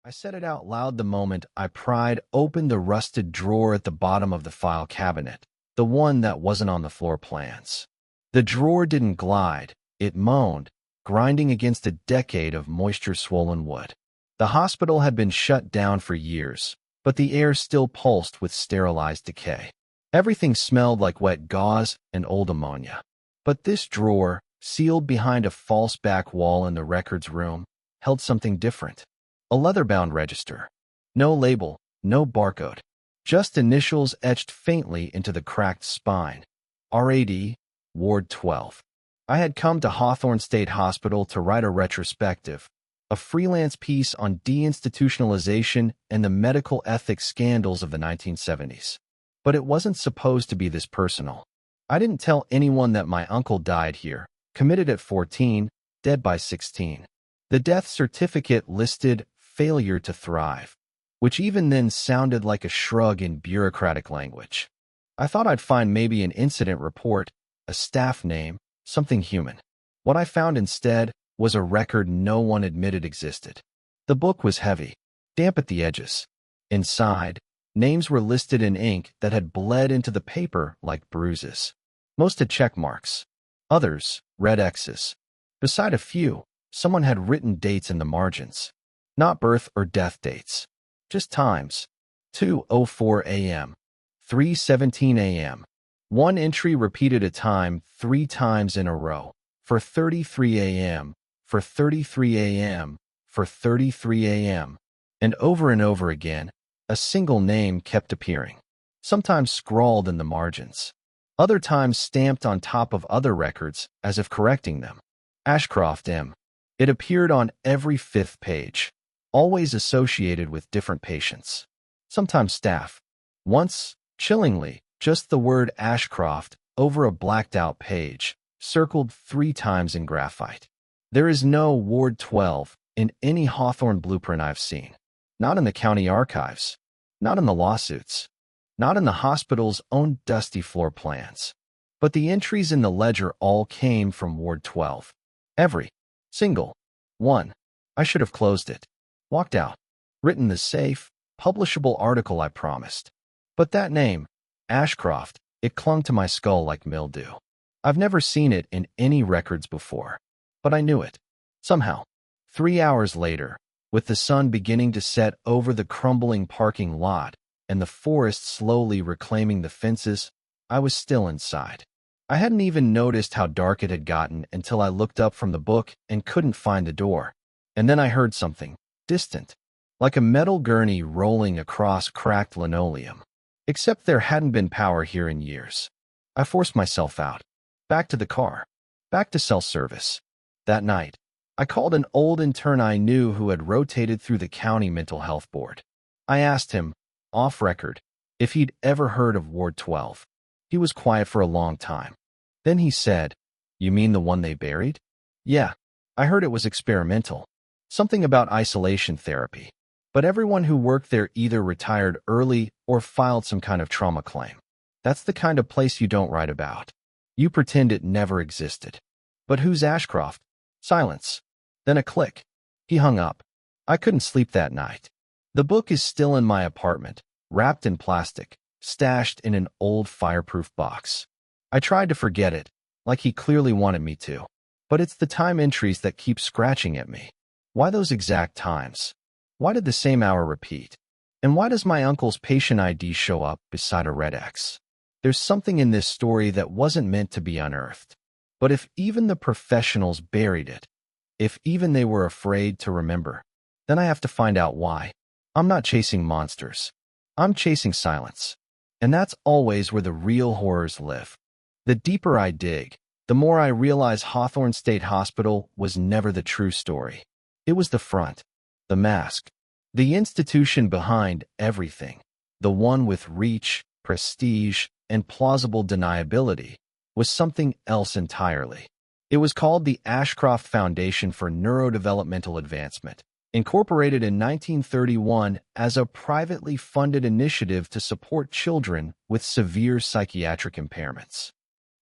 I said it out loud the moment I pried open the rusted drawer at the bottom of the file cabinet, the one that wasn't on the floor plans. The drawer didn't glide, it moaned, grinding against a decade of moisture-swollen wood. The hospital had been shut down for years, but the air still pulsed with sterilized decay. Everything smelled like wet gauze and old ammonia. But this drawer, sealed behind a false back wall in the records room, held something different. A leather-bound register. No label, no barcode. Just initials etched faintly into the cracked spine. RAD, Ward 12. I had come to Hawthorne State Hospital to write a retrospective, a freelance piece on deinstitutionalization and the medical ethics scandals of the 1970s. But it wasn't supposed to be this personal. I didn't tell anyone that my uncle died here, committed at 14, dead by 16. The death certificate listed failure to thrive, which even then sounded like a shrug in bureaucratic language. I thought I'd find maybe an incident report, a staff name, something human. What I found instead was a record no one admitted existed. The book was heavy, damp at the edges. Inside, names were listed in ink that had bled into the paper like bruises. Most had check marks. Others, red X's. Beside a few, someone had written dates in the margins. Not birth or death dates. Just times. 2:04 a.m. 3:17 a.m. One entry repeated a time 3 times in a row. For 33 a.m., for 33 a.m., for 33 a.m. And over again, a single name kept appearing. Sometimes scrawled in the margins. Other times stamped on top of other records as if correcting them. Ashcroft M. It appeared on every 5th page, always associated with different patients. Sometimes staff. Once, chillingly, just the word Ashcroft over a blacked-out page, circled 3 times in graphite. There is no Ward 12 in any Hawthorne blueprint I've seen. Not in the county archives. Not in the lawsuits. Not in the hospital's own dusty floor plans. But the entries in the ledger all came from Ward 12. Every single one. I should have closed it. Walked out. Written the safe, publishable article I promised. But that name, Ashcroft, it clung to my skull like mildew. I've never seen it in any records before. But I knew it. Somehow. 3 hours later, with the sun beginning to set over the crumbling parking lot and the forest slowly reclaiming the fences, I was still inside. I hadn't even noticed how dark it had gotten until I looked up from the book and couldn't find the door. And then I heard something, distant, like a metal gurney rolling across cracked linoleum. Except there hadn't been power here in years. I forced myself out. Back to the car. Back to self-service. That night, I called an old intern I knew who had rotated through the county mental health board. I asked him, off record, if he'd ever heard of Ward 12. He was quiet for a long time. Then he said, "You mean the one they buried?" "Yeah, I heard it was experimental. Something about isolation therapy. But everyone who worked there either retired early or filed some kind of trauma claim. That's the kind of place you don't write about. You pretend it never existed." "But who's Ashcroft?" Silence. Then a click. He hung up. I couldn't sleep that night. The book is still in my apartment, wrapped in plastic, stashed in an old fireproof box. I tried to forget it, like he clearly wanted me to. But it's the time entries that keep scratching at me. Why those exact times? Why did the same hour repeat? And why does my uncle's patient ID show up beside a red X? There's something in this story that wasn't meant to be unearthed. But if even the professionals buried it, if even they were afraid to remember, then I have to find out why. I'm not chasing monsters. I'm chasing silence. And that's always where the real horrors live. The deeper I dig, the more I realize Hawthorne State Hospital was never the true story. It was the front, the mask, the institution behind everything. The one with reach, prestige, and plausible deniability was something else entirely. It was called the Ashcroft Foundation for Neurodevelopmental Advancement, incorporated in 1931 as a privately funded initiative to support children with severe psychiatric impairments.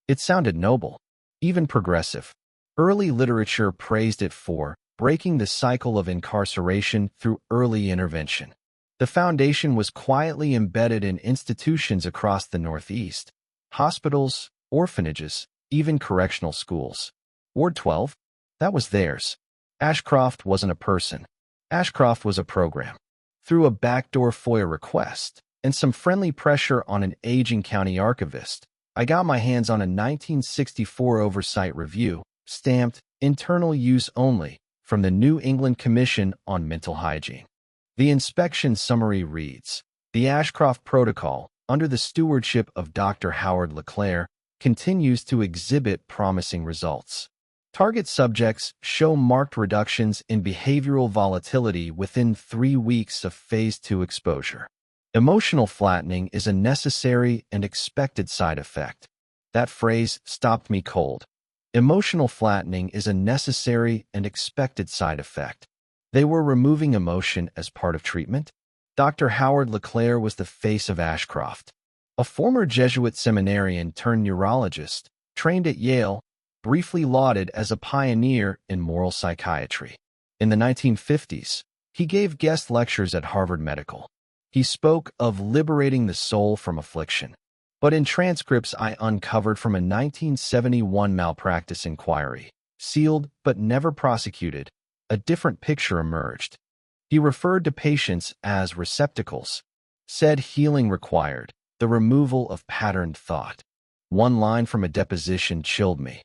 It sounded noble, even progressive. Early literature praised it for breaking the cycle of incarceration through early intervention. The foundation was quietly embedded in institutions across the Northeast: hospitals, orphanages, even correctional schools. Ward 12? That was theirs. Ashcroft wasn't a person. Ashcroft was a program. Through a backdoor FOIA request and some friendly pressure on an aging county archivist, I got my hands on a 1964 oversight review, stamped "Internal Use Only," from the New England Commission on Mental Hygiene. The inspection summary reads, "The Ashcroft Protocol, under the stewardship of Dr. Howard LeClaire, continues to exhibit promising results. Target subjects show marked reductions in behavioral volatility within 3 weeks of Phase 2 exposure. Emotional flattening is a necessary and expected side effect." That phrase stopped me cold. Emotional flattening is a necessary and expected side effect. They were removing emotion as part of treatment? Dr. Howard LeClaire was the face of Ashcroft. A former Jesuit seminarian turned neurologist, trained at Yale, briefly lauded as a pioneer in moral psychiatry. In the 1950s, he gave guest lectures at Harvard Medical. He spoke of liberating the soul from affliction. But in transcripts I uncovered from a 1971 malpractice inquiry, sealed but never prosecuted, a different picture emerged. He referred to patients as receptacles, said healing required the removal of patterned thought. One line from a deposition chilled me.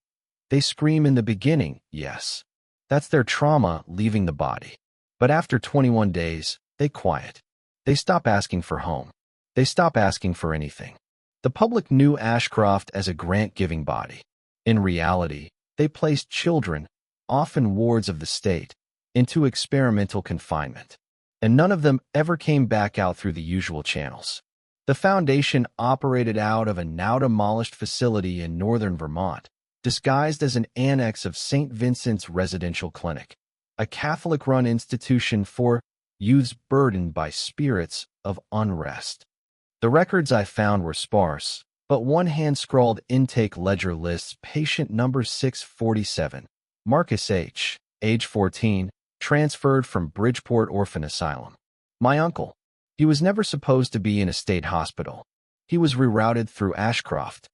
"They scream in the beginning, yes. That's their trauma leaving the body. But after 21 days, they quiet. They stop asking for home. They stop asking for anything." The public knew Ashcroft as a grant-giving body. In reality, they placed children, often wards of the state, into experimental confinement. And none of them ever came back out through the usual channels. The foundation operated out of a now-demolished facility in northern Vermont, disguised as an annex of St. Vincent's Residential Clinic, a Catholic-run institution for youths burdened by spirits of unrest. The records I found were sparse, but one hand-scrawled intake ledger lists patient number 647, Marcus H., age 14, transferred from Bridgeport Orphan Asylum. My uncle. He was never supposed to be in a state hospital. He was rerouted through Ashcroft.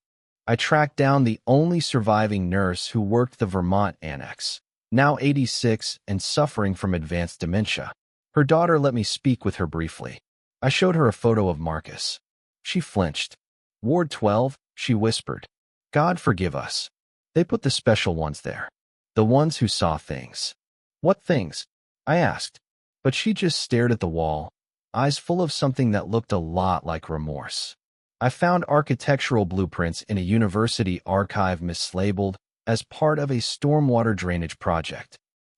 I tracked down the only surviving nurse who worked the Vermont annex, now 86 and suffering from advanced dementia. Her daughter let me speak with her briefly. I showed her a photo of Marcus. She flinched. "Ward 12, she whispered. "God forgive us. They put the special ones there. The ones who saw things." "What things?" I asked. But she just stared at the wall, eyes full of something that looked a lot like remorse. I found architectural blueprints in a university archive mislabeled as part of a stormwater drainage project.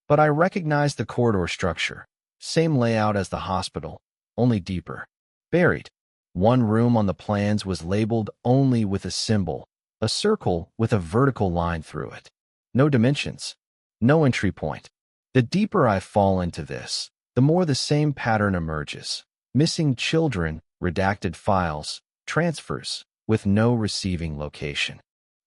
But I recognized the corridor structure. Same layout as the hospital, only deeper. Buried. One room on the plans was labeled only with a symbol, a circle with a vertical line through it. No dimensions. No entry point. The deeper I fall into this, the more the same pattern emerges. Missing children, redacted files, transfers, with no receiving location.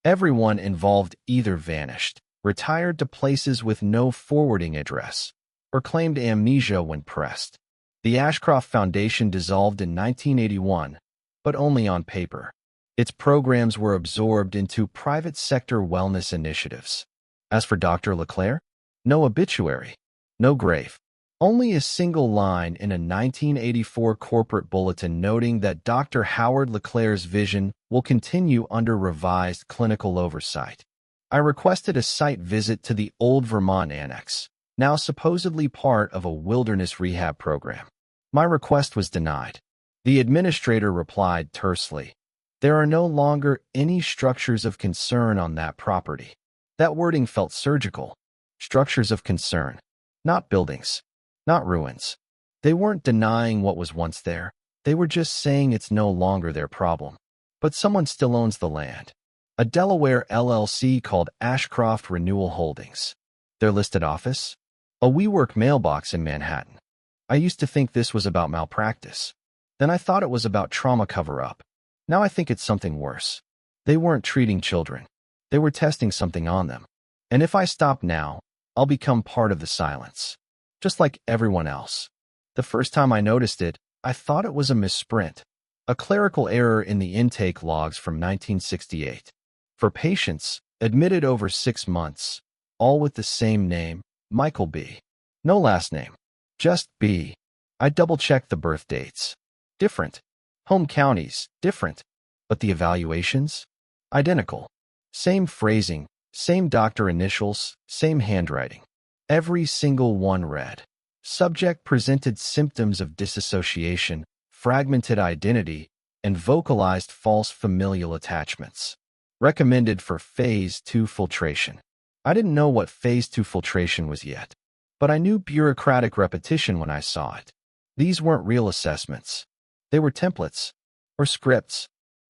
Everyone involved either vanished, retired to places with no forwarding address, or claimed amnesia when pressed. The Ashcroft Foundation dissolved in 1981, but only on paper. Its programs were absorbed into private sector wellness initiatives. As for Dr. LeClaire, no obituary, no grave. Only a single line in a 1984 corporate bulletin noting that Dr. Howard LeClaire's vision will continue under revised clinical oversight. I requested a site visit to the old Vermont annex, now supposedly part of a wilderness rehab program. My request was denied. The administrator replied tersely, "There are no longer any structures of concern on that property." That wording felt surgical. Structures of concern, not buildings. Not ruins. They weren't denying what was once there. They were just saying it's no longer their problem. But someone still owns the land. A Delaware LLC called Ashcroft Renewal Holdings. Their listed office? A WeWork mailbox in Manhattan. I used to think this was about malpractice. Then I thought it was about trauma cover-up. Now I think it's something worse. They weren't treating children. They were testing something on them. And if I stop now, I'll become part of the silence, just like everyone else. The first time I noticed it, I thought it was a misprint, a clerical error in the intake logs from 1968. For patients, admitted over 6 months, all with the same name, Michael B. No last name, just B. I double-checked the birth dates. Different. Home counties, different. But the evaluations? Identical. Same phrasing, same doctor initials, same handwriting. Every single one read. Subject presented symptoms of disassociation, fragmented identity, and vocalized false familial attachments. Recommended for Phase 2 filtration. I didn't know what Phase 2 filtration was yet, but I knew bureaucratic repetition when I saw it. These weren't real assessments. They were templates, or scripts.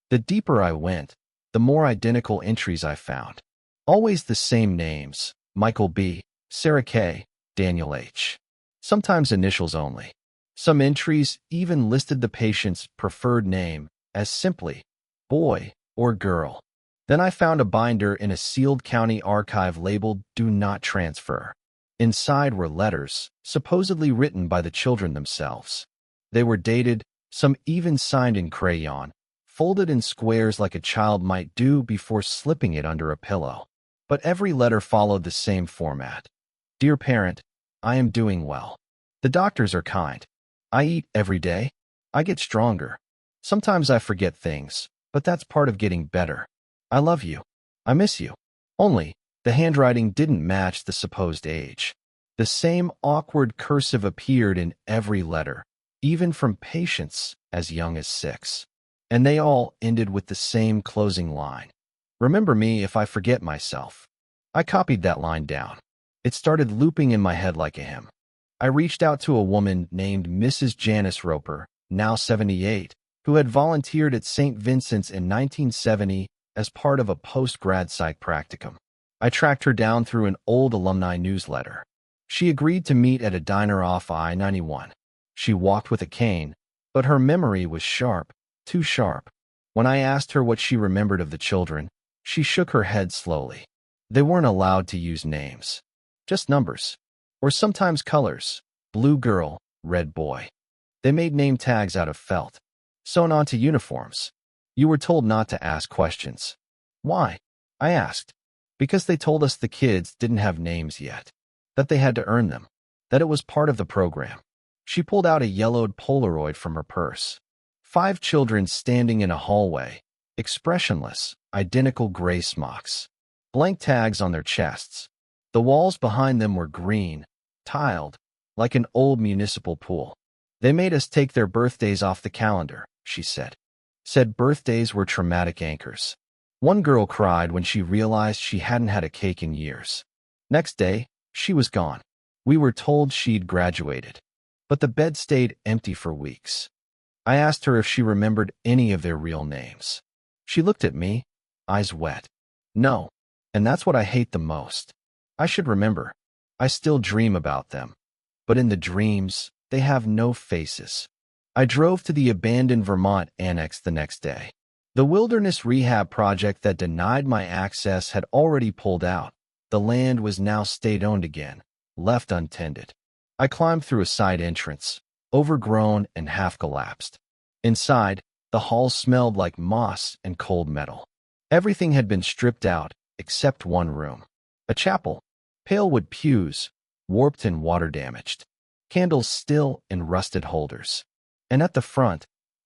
The deeper I went, the more identical entries I found. Always the same names: Michael B., Sarah K., Daniel H. Sometimes initials only. Some entries even listed the patient's preferred name as simply boy or girl. Then I found a binder in a sealed county archive labeled "Do Not Transfer." Inside were letters, supposedly written by the children themselves. They were dated, some even signed in crayon, folded in squares like a child might do before slipping it under a pillow. But every letter followed the same format. Dear parent, I am doing well. The doctors are kind. I eat every day. I get stronger. Sometimes I forget things, but that's part of getting better. I love you. I miss you. Only, the handwriting didn't match the supposed age. The same awkward cursive appeared in every letter, even from patients as young as 6. And they all ended with the same closing line. Remember me if I forget myself. I copied that line down. It started looping in my head like a hymn. I reached out to a woman named Mrs. Janice Roper, now 78, who had volunteered at St. Vincent's in 1970 as part of a post-grad psych practicum. I tracked her down through an old alumni newsletter. She agreed to meet at a diner off I-91. She walked with a cane, but her memory was sharp, too sharp. When I asked her what she remembered of the children, she shook her head slowly. They weren't allowed to use names, just numbers, or sometimes colors: blue girl, red boy. They made name tags out of felt, sewn onto uniforms. You were told not to ask questions. Why? I asked. Because they told us the kids didn't have names yet, that they had to earn them, that it was part of the program. She pulled out a yellowed Polaroid from her purse. 5 children standing in a hallway, expressionless, identical gray smocks, blank tags on their chests. The walls behind them were green, tiled, like an old municipal pool. They made us take their birthdays off the calendar, she said. Said birthdays were traumatic anchors. One girl cried when she realized she hadn't had a cake in years. Next day, she was gone. We were told she'd graduated, but the bed stayed empty for weeks. I asked her if she remembered any of their real names. She looked at me, eyes wet. No, and that's what I hate the most. I should remember. I still dream about them. But in the dreams, they have no faces. I drove to the abandoned Vermont annex the next day. The wilderness rehab project that denied my access had already pulled out. The land was now state-owned again, left untended. I climbed through a side entrance, overgrown and half-collapsed. Inside, the hall smelled like moss and cold metal. Everything had been stripped out, except one room. A chapel, pale wood pews, warped and water-damaged. Candles still in rusted holders. And at the front,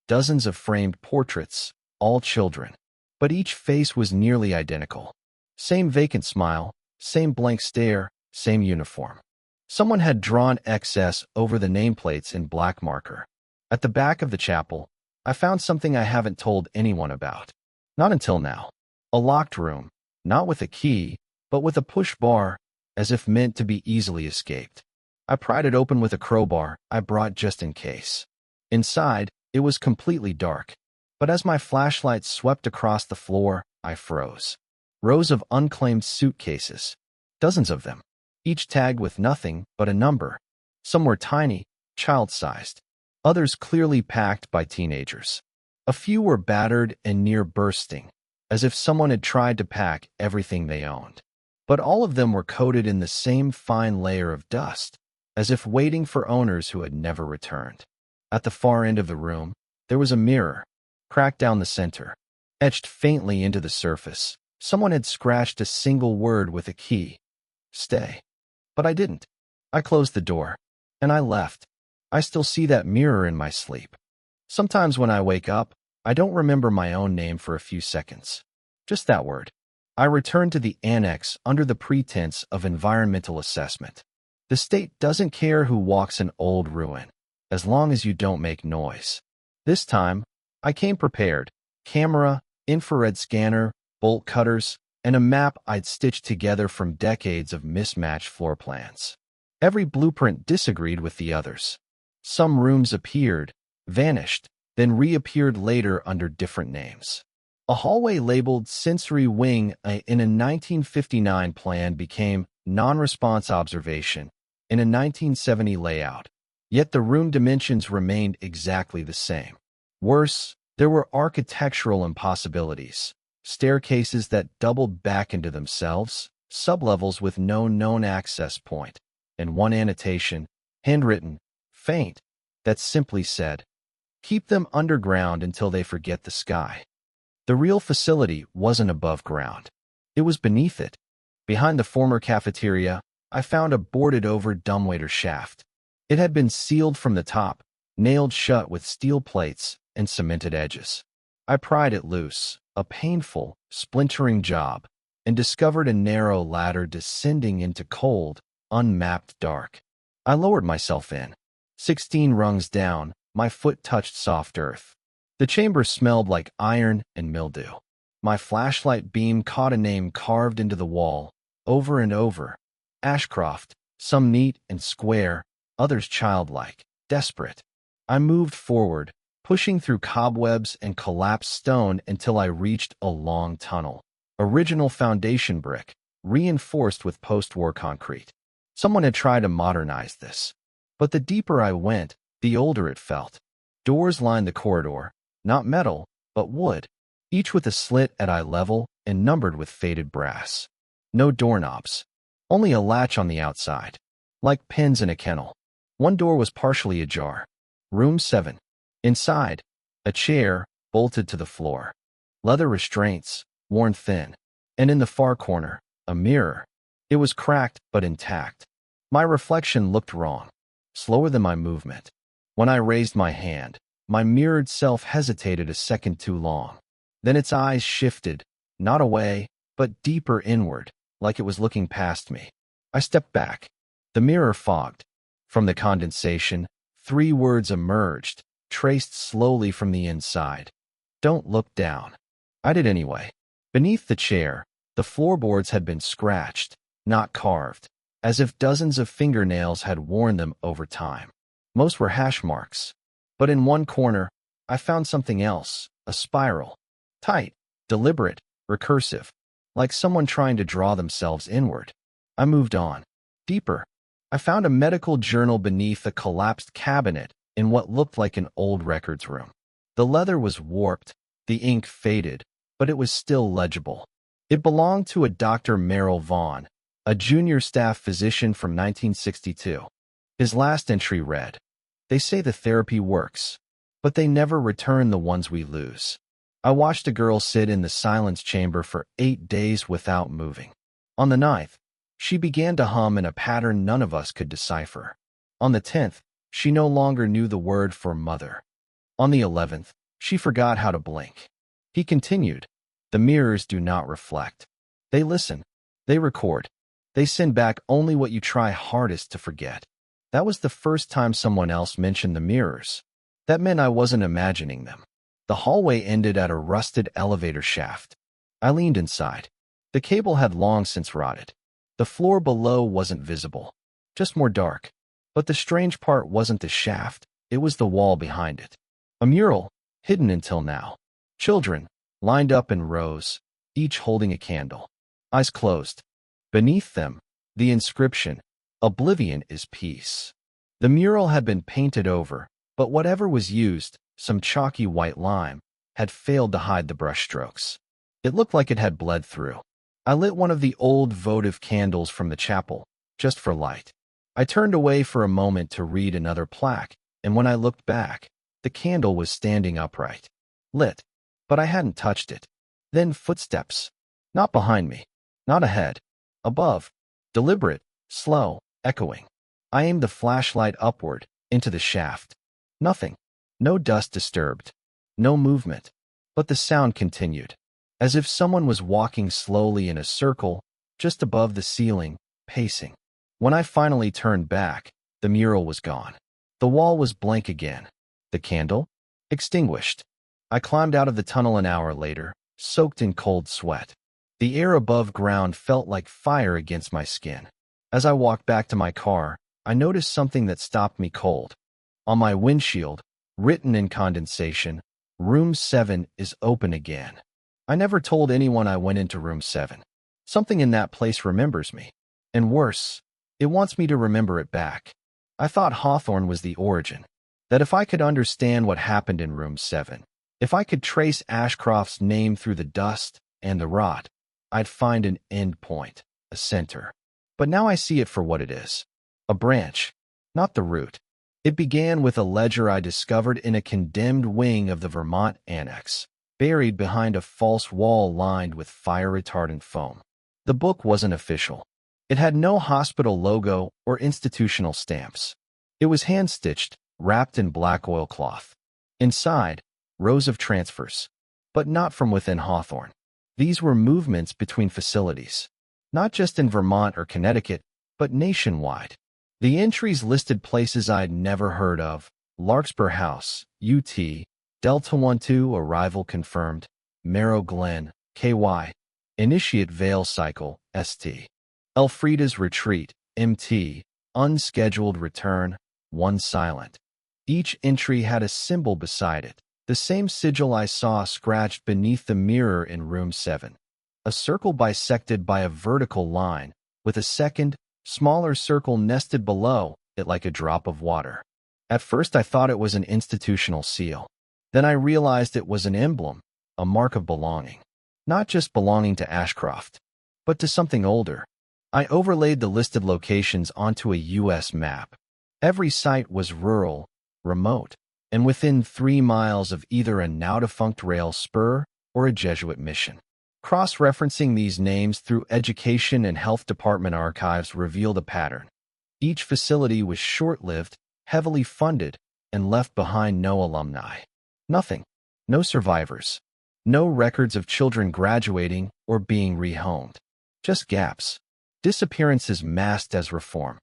dozens of framed portraits, all children. But each face was nearly identical. Same vacant smile, same blank stare, same uniform. Someone had drawn XS over the nameplates in black marker. At the back of the chapel, I found something I haven't told anyone about. Not until now. A locked room, not with a key, but with a push bar, as if meant to be easily escaped. I pried it open with a crowbar I brought just in case. Inside, it was completely dark, but as my flashlight swept across the floor, I froze. Rows of unclaimed suitcases, dozens of them, each tagged with nothing but a number. Some were tiny, child-sized, others clearly packed by teenagers. A few were battered and near bursting, as if someone had tried to pack everything they owned. but all of them were coated in the same fine layer of dust, as if waiting for owners who had never returned. At the far end of the room, there was a mirror, cracked down the center, etched faintly into the surface. Someone had scratched a single word with a key. Stay. But I didn't. I closed the door, and I left. I still see that mirror in my sleep. Sometimes when I wake up, I don't remember my own name for a few seconds. Just that word. I returned to the annex under the pretense of environmental assessment. The state doesn't care who walks an old ruin, as long as you don't make noise. This time, I came prepared. Camera, infrared scanner, bolt cutters, and a map I'd stitched together from decades of mismatched floor plans. Every blueprint disagreed with the others. Some rooms appeared, vanished, then reappeared later under different names. A hallway labeled sensory wing in a 1959 plan became non-response observation in a 1970 layout, yet the room dimensions remained exactly the same. Worse, there were architectural impossibilities, staircases that doubled back into themselves, sublevels with no known access point, and one annotation, handwritten, faint, that simply said, "Keep them underground until they forget the sky." The real facility wasn't above ground. It was beneath it. Behind the former cafeteria, I found a boarded-over dumbwaiter shaft. It had been sealed from the top, nailed shut with steel plates and cemented edges. I pried it loose, a painful, splintering job, and discovered a narrow ladder descending into cold, unmapped dark. I lowered myself in. 16 rungs down, my foot touched soft earth. The chamber smelled like iron and mildew. My flashlight beam caught a name carved into the wall, over and over. Ashcroft, some neat and square, others childlike, desperate. I moved forward, pushing through cobwebs and collapsed stone until I reached a long tunnel. Original foundation brick, reinforced with post-war concrete. Someone had tried to modernize this. But the deeper I went, the older it felt. Doors lined the corridor, not metal, but wood, each with a slit at eye level and numbered with faded brass. No doorknobs, only a latch on the outside, like pins in a kennel. One door was partially ajar. Room 7. Inside, a chair, bolted to the floor. Leather restraints, worn thin. And in the far corner, a mirror. It was cracked but intact. My reflection looked wrong, slower than my movement. When I raised my hand, my mirrored self hesitated a second too long. Then its eyes shifted, not away, but deeper inward, like it was looking past me. I stepped back. The mirror fogged. From the condensation, 3 words emerged, traced slowly from the inside. Don't look down. I did anyway. Beneath the chair, the floorboards had been scratched, not carved, as if dozens of fingernails had worn them over time. Most were hash marks. But in one corner, I found something else, a spiral. Tight, deliberate, recursive, like someone trying to draw themselves inward. I moved on. Deeper. I found a medical journal beneath a collapsed cabinet in what looked like an old records room. The leather was warped, the ink faded, but it was still legible. It belonged to a Dr. Merrill Vaughn, a junior staff physician from 1962. His last entry read, "They say the therapy works, but they never return the ones we lose." I watched a girl sit in the silence chamber for 8 days without moving. On the 9th, she began to hum in a pattern none of us could decipher. On the 10th, she no longer knew the word for mother. On the 11th, she forgot how to blink. He continued, "The mirrors do not reflect. They listen. They record. They send back only what you try hardest to forget." That was the first time someone else mentioned the mirrors. That meant I wasn't imagining them. The hallway ended at a rusted elevator shaft. I leaned inside. The cable had long since rotted. The floor below wasn't visible, just more dark. But the strange part wasn't the shaft, it was the wall behind it. A mural, hidden until now. Children, lined up in rows, each holding a candle. Eyes closed. Beneath them, the inscription, "Oblivion is peace." The mural had been painted over, but whatever was used, some chalky white lime, had failed to hide the brushstrokes. It looked like it had bled through. I lit one of the old votive candles from the chapel, just for light. I turned away for a moment to read another plaque, and when I looked back, the candle was standing upright, lit, but I hadn't touched it. Then footsteps. Not behind me, not ahead, above, deliberate, slow, echoing. I aimed the flashlight upward, into the shaft. Nothing. No dust disturbed. No movement. But the sound continued, as if someone was walking slowly in a circle, just above the ceiling, pacing. When I finally turned back, the mural was gone. The wall was blank again. The candle? Extinguished. I climbed out of the tunnel an hour later, soaked in cold sweat. The air above ground felt like fire against my skin. As I walked back to my car, I noticed something that stopped me cold. On my windshield, written in condensation, Room 7 is open again. I never told anyone I went into Room 7. Something in that place remembers me. And worse, it wants me to remember it back. I thought Hawthorne was the origin. That if I could understand what happened in Room 7, if I could trace Ashcroft's name through the dust and the rot, I'd find an end point, a center. But now I see it for what it is. A branch, not the root. It began with a ledger I discovered in a condemned wing of the Vermont Annex, buried behind a false wall lined with fire-retardant foam. The book wasn't official. It had no hospital logo or institutional stamps. It was hand-stitched, wrapped in black oilcloth. Inside, rows of transfers, but not from within Hawthorne. These were movements between facilities, not just in Vermont or Connecticut, but nationwide. The entries listed places I'd never heard of: Larkspur House, UT, Delta 12 arrival confirmed, Marrow Glen, KY, Initiate Veil Cycle, ST, Elfrida's Retreat, MT, Unscheduled Return, 1 silent. Each entry had a symbol beside it, the same sigil I saw scratched beneath the mirror in Room 7. A circle bisected by a vertical line, with a second, smaller circle nested below it like a drop of water. At first I thought it was an institutional seal. Then I realized it was an emblem, a mark of belonging. Not just belonging to Ashcroft, but to something older. I overlaid the listed locations onto a U.S. map. Every site was rural, remote, and within 3 miles of either a now-defunct rail spur or a Jesuit mission. Cross-referencing these names through education and health department archives revealed a pattern. Each facility was short-lived, heavily funded, and left behind no alumni. Nothing. No survivors. No records of children graduating or being rehomed. Just gaps. Disappearances masked as reform.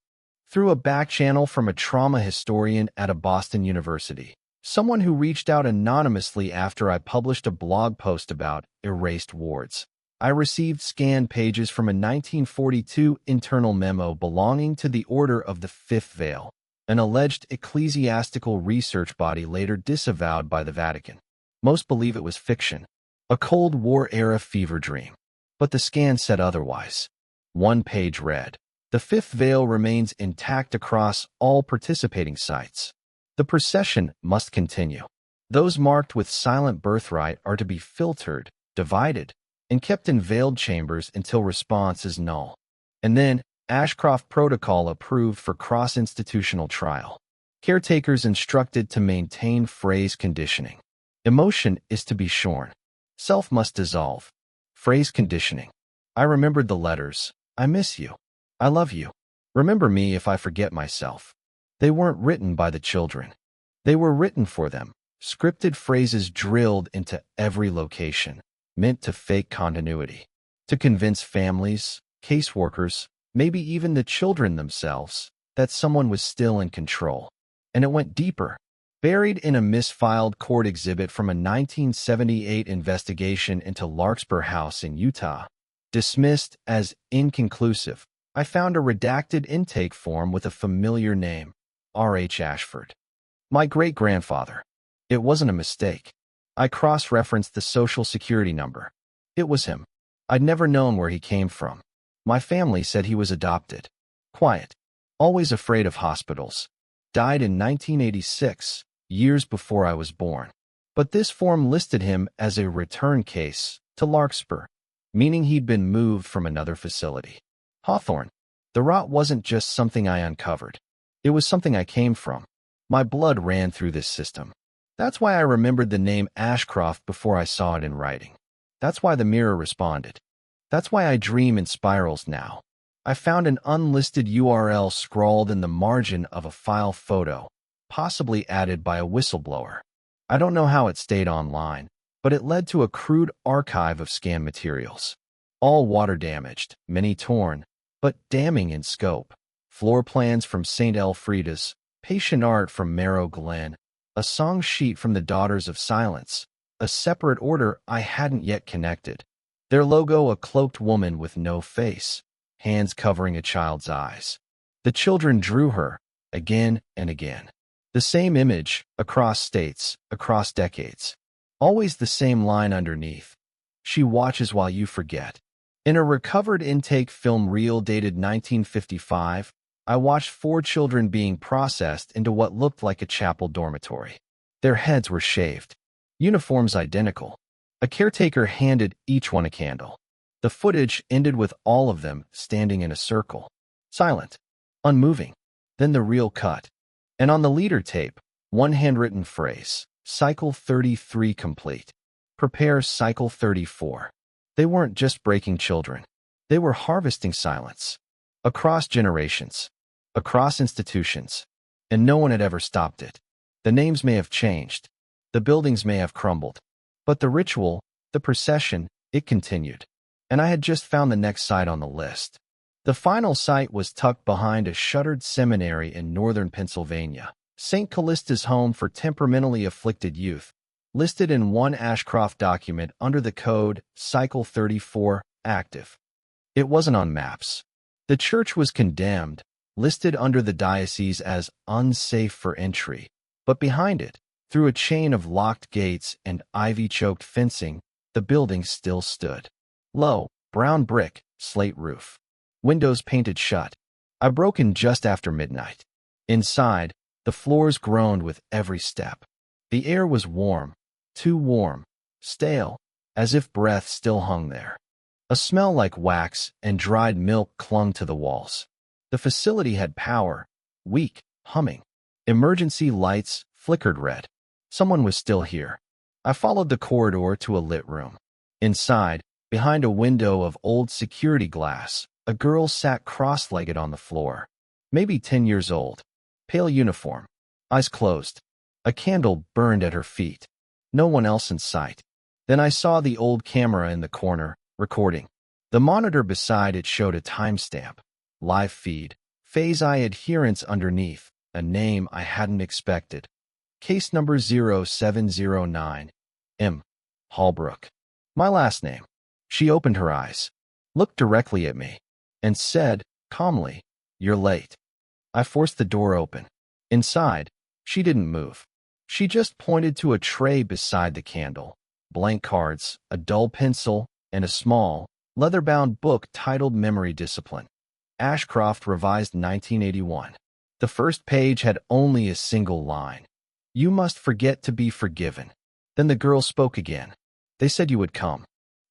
Through a back channel from a trauma historian at a Boston university, someone who reached out anonymously after I published a blog post about erased wards, I received scanned pages from a 1942 internal memo belonging to the Order of the Fifth Veil, an alleged ecclesiastical research body later disavowed by the Vatican. Most believe it was fiction, a Cold War-era fever dream. But the scan said otherwise. One page read, "The Fifth Veil remains intact across all participating sites. The procession must continue. Those marked with silent birthright are to be filtered, divided, and kept in veiled chambers until response is null." And then, Ashcroft Protocol approved for cross-institutional trial. Caretakers instructed to maintain phrase conditioning. Emotion is to be shorn. Self must dissolve. Phrase conditioning. I remembered the letters. I miss you. I love you. Remember me if I forget myself. They weren't written by the children. They were written for them. Scripted phrases drilled into every location, meant to fake continuity. To convince families, caseworkers, maybe even the children themselves, that someone was still in control. And it went deeper. Buried in a misfiled court exhibit from a 1978 investigation into Larkspur House in Utah, dismissed as inconclusive, I found a redacted intake form with a familiar name, R.H. Ashford. My great-grandfather. It wasn't a mistake. I cross-referenced the Social Security number. It was him. I'd never known where he came from. My family said he was adopted. Quiet. Always afraid of hospitals. Died in 1986, years before I was born. But this form listed him as a return case to Larkspur. meaning he'd been moved from another facility. Hawthorne. The rot wasn't just something I uncovered. It was something I came from. My blood ran through this system. That's why I remembered the name Ashcroft before I saw it in writing. That's why the mirror responded. That's why I dream in spirals now. I found an unlisted URL scrawled in the margin of a file photo, possibly added by a whistleblower. I don't know how it stayed online, but it led to a crude archive of scan materials. All water-damaged, many torn, but damning in scope. Floor plans from St. Elfrida's, patient art from Marrow Glen, a song sheet from the Daughters of Silence, a separate order I hadn't yet connected. Their logo, a cloaked woman with no face, hands covering a child's eyes. The children drew her, again and again. The same image, across states, across decades. Always the same line underneath. She watches while you forget. In a recovered intake film reel dated 1955, I watched 4 children being processed into what looked like a chapel dormitory. Their heads were shaved. Uniforms identical. A caretaker handed each one a candle. The footage ended with all of them standing in a circle. Silent. Unmoving. Then the reel cut. And on the leader tape, one handwritten phrase. Cycle 33 complete. Prepare cycle 34. They weren't just breaking children. They were harvesting silence. Across generations. Across institutions. And no one had ever stopped it. The names may have changed. The buildings may have crumbled. But the ritual, the procession, it continued. And I had just found the next site on the list. The final site was tucked behind a shuttered seminary in northern Pennsylvania, St. Callista's home for temperamentally afflicted youth, listed in one Ashcroft document under the code Cycle 34, active. It wasn't on maps. The church was condemned, listed under the diocese as unsafe for entry, but behind it, through a chain of locked gates and ivy-choked fencing, the building still stood. Low, brown brick, slate roof. Windows painted shut. I broke in just after midnight. Inside, the floors groaned with every step. The air was warm, too warm, stale, as if breath still hung there. A smell like wax and dried milk clung to the walls. The facility had power, weak, humming. Emergency lights flickered red. Someone was still here. I followed the corridor to a lit room. Inside, behind a window of old security glass, a girl sat cross-legged on the floor, maybe 10 years old. Pale uniform, eyes closed. A candle burned at her feet. No one else in sight. Then I saw the old camera in the corner, recording. The monitor beside it showed a timestamp, live feed, phase I adherence underneath, a name I hadn't expected. Case number 0709, M. Hallbrook. My last name. She opened her eyes, looked directly at me, and said, calmly, "You're late." I forced the door open. Inside, she didn't move. She just pointed to a tray beside the candle, blank cards, a dull pencil, and a small, leather-bound book titled Memory Discipline. Ashcroft Revised 1981. The first page had only a single line. "You must forget to be forgiven." Then the girl spoke again. "They said you would come.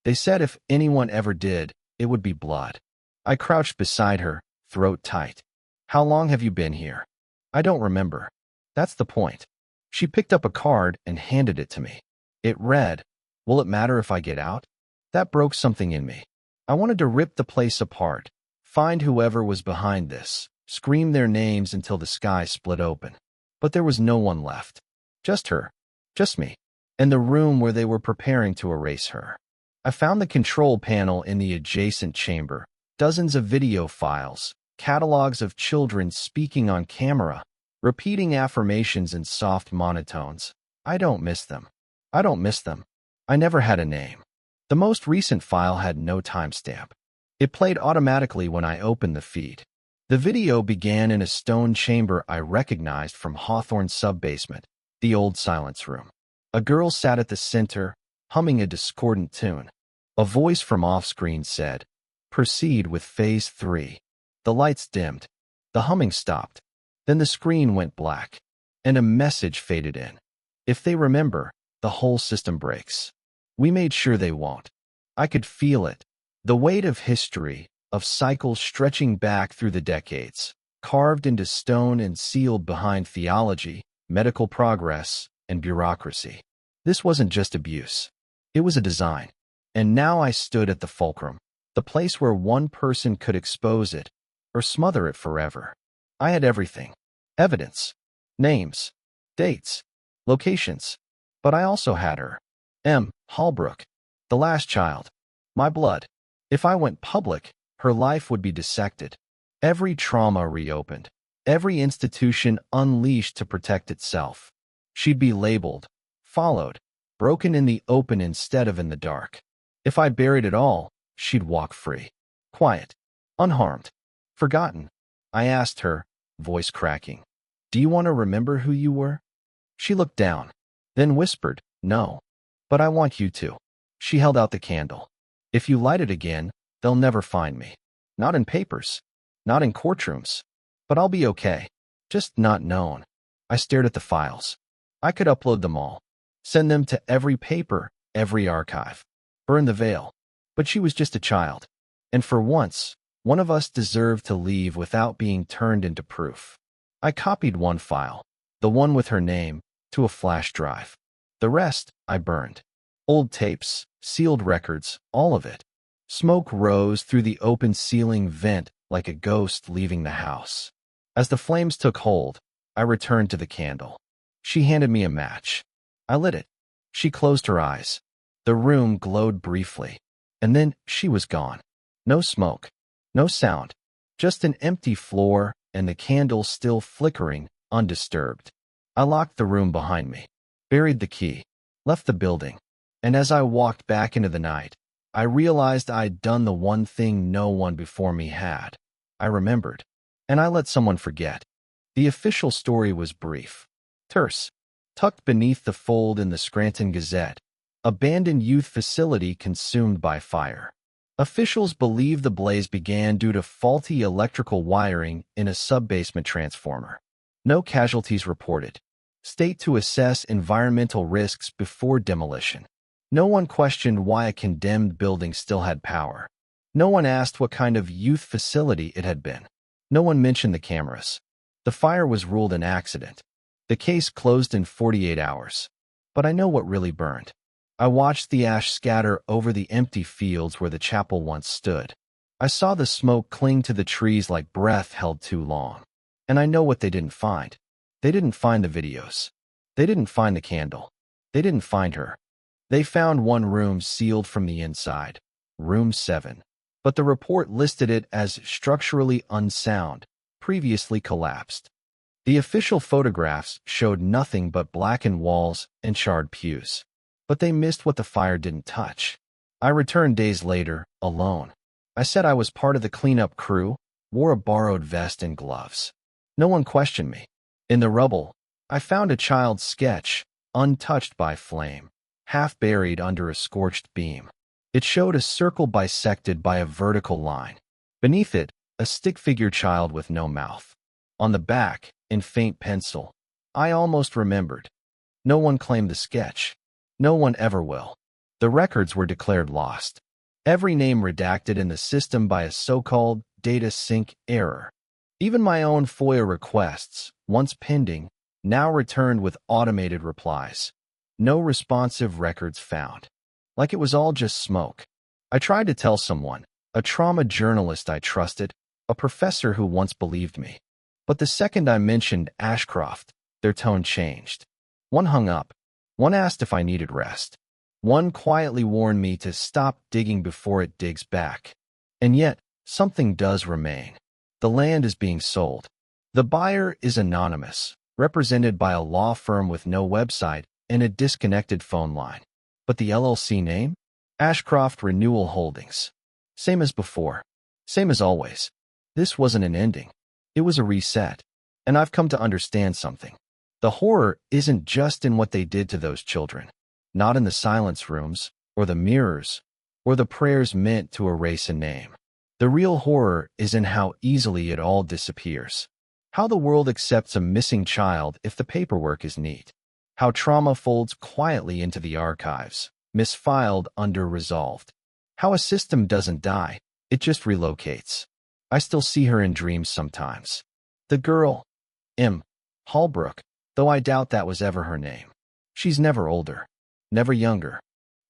They said if anyone ever did, it would be blood." I crouched beside her, throat tight. "How long have you been here?" "I don't remember." "That's the point." She picked up a card and handed it to me. It read, "Will it matter if I get out?" That broke something in me. I wanted to rip the place apart, find whoever was behind this, scream their names until the sky split open. But there was no one left. Just her. Just me. And the room where they were preparing to erase her. I found the control panel in the adjacent chamber, dozens of video files, catalogs of children speaking on camera, repeating affirmations in soft monotones. I don't miss them. I don't miss them. I never had a name. The most recent file had no timestamp. It played automatically when I opened the feed. The video began in a stone chamber I recognized from Hawthorne's sub-basement, the old silence room. A girl sat at the center, humming a discordant tune. A voice from off-screen said, "Proceed with Phase 3. The lights dimmed. The humming stopped. Then the screen went black, and a message faded in. If they remember, the whole system breaks. We made sure they won't. I could feel it, The weight of history, of cycles stretching back through the decades, carved into stone and sealed behind theology, medical progress, and bureaucracy. This wasn't just abuse. It was a design. And now I stood at the fulcrum, the place where one person could expose it or smother it forever. I had everything. Evidence, names, dates, locations. But I also had her. M. Hallbrook, the last child. My blood. If I went public, her life would be dissected. Every trauma reopened. Every institution unleashed to protect itself. She'd be labeled, followed, broken in the open instead of in the dark. If I buried it all, she'd walk free. Quiet. Unharmed. Forgotten. I asked her, voice cracking, "Do you want to remember who you were?" She looked down, then whispered, "No. But I want you to." She held out the candle. "If you light it again, they'll never find me. Not in papers. Not in courtrooms. But I'll be okay. Just not known." I stared at the files. I could upload them all. Send them to every paper, every archive. Burn the veil. But she was just a child. And for once, one of us deserved to leave without being turned into proof. I copied one file, the one with her name, to a flash drive. The rest, I burned. Old tapes, sealed records, all of it. Smoke rose through the open ceiling vent like a ghost leaving the house. As the flames took hold, I returned to the candle. She handed me a match. I lit it. She closed her eyes. The room glowed briefly, and then she was gone. No smoke, no sound, just an empty floor and the candle still flickering, undisturbed. I locked the room behind me, buried the key, left the building, and as I walked back into the night, I realized I'd done the one thing no one before me had. I remembered, and I let someone forget. The official story was brief, terse, tucked beneath the fold in the Scranton Gazette. Abandoned youth facility consumed by fire. Officials believe the blaze began due to faulty electrical wiring in a sub-basement transformer. No casualties reported. State to assess environmental risks before demolition. No one questioned why a condemned building still had power. No one asked what kind of youth facility it had been. No one mentioned the cameras. The fire was ruled an accident. The case closed in 48 hours. But I know what really burned. I watched the ash scatter over the empty fields where the chapel once stood. I saw the smoke cling to the trees like breath held too long. And I know what they didn't find. They didn't find the videos. They didn't find the candle. They didn't find her. They found one room sealed from the inside, room 7. But the report listed it as structurally unsound, previously collapsed. The official photographs showed nothing but blackened walls and charred pews. But they missed what the fire didn't touch. I returned days later, alone. I said I was part of the cleanup crew, wore a borrowed vest and gloves. No one questioned me. In the rubble, I found a child's sketch, untouched by flame, half buried under a scorched beam. It showed a circle bisected by a vertical line. Beneath it, a stick-figure child with no mouth. On the back, in faint pencil, I almost remembered. No one claimed the sketch. No one ever will. The records were declared lost. Every name redacted in the system by a so-called data sync error. Even my own FOIA requests, once pending, now returned with automated replies. No responsive records found. Like it was all just smoke. I tried to tell someone, a trauma journalist I trusted, a professor who once believed me. But the second I mentioned Ashcroft, their tone changed. One hung up. One asked if I needed rest. One quietly warned me to stop digging before it digs back. And yet, something does remain. The land is being sold. The buyer is anonymous, represented by a law firm with no website and a disconnected phone line. But the LLC name? Ashcroft Renewal Holdings. Same as before. Same as always. This wasn't an ending. It was a reset. And I've come to understand something. The horror isn't just in what they did to those children, not in the silence rooms, or the mirrors, or the prayers meant to erase a name. The real horror is in how easily it all disappears. How the world accepts a missing child if the paperwork is neat. How trauma folds quietly into the archives, misfiled under resolved. How a system doesn't die, it just relocates. I still see her in dreams sometimes. The girl, M. Hallbrook, though I doubt that was ever her name. She's never older, never younger.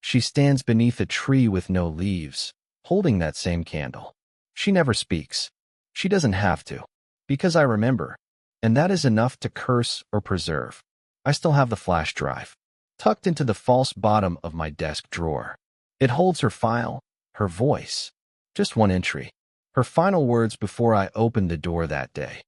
She stands beneath a tree with no leaves, holding that same candle. She never speaks. She doesn't have to, because I remember, and that is enough to curse or preserve. I still have the flash drive, tucked into the false bottom of my desk drawer. It holds her file, her voice. Just one entry. Her final words before I opened the door that day.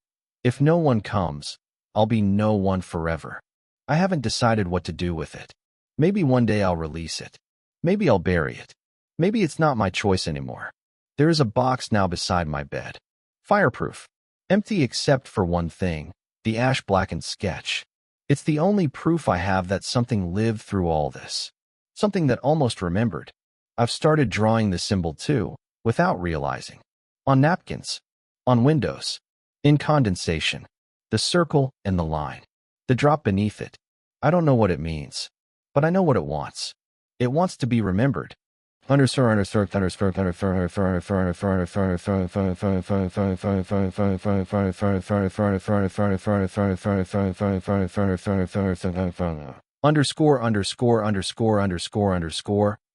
If no one comes, I'll be no one forever. I haven't decided what to do with it. Maybe one day I'll release it. Maybe I'll bury it. Maybe it's not my choice anymore. There is a box now beside my bed. Fireproof. Empty except for one thing, the ash-blackened sketch. It's the only proof I have that something lived through all this. Something that almost remembered. I've started drawing the symbol too, without realizing. On napkins. On windows. In condensation. The circle and the line. The drop beneath it. I don't know what it means, but I know what it wants. It wants to be remembered. Underscore.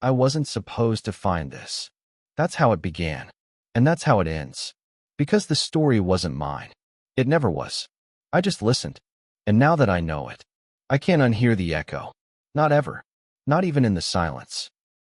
I wasn't supposed to find this. That's how it began. And that's how it ends. Because the story wasn't mine. It never was. I just listened. And now that I know it, I can't unhear the echo. Not ever. Not even in the silence.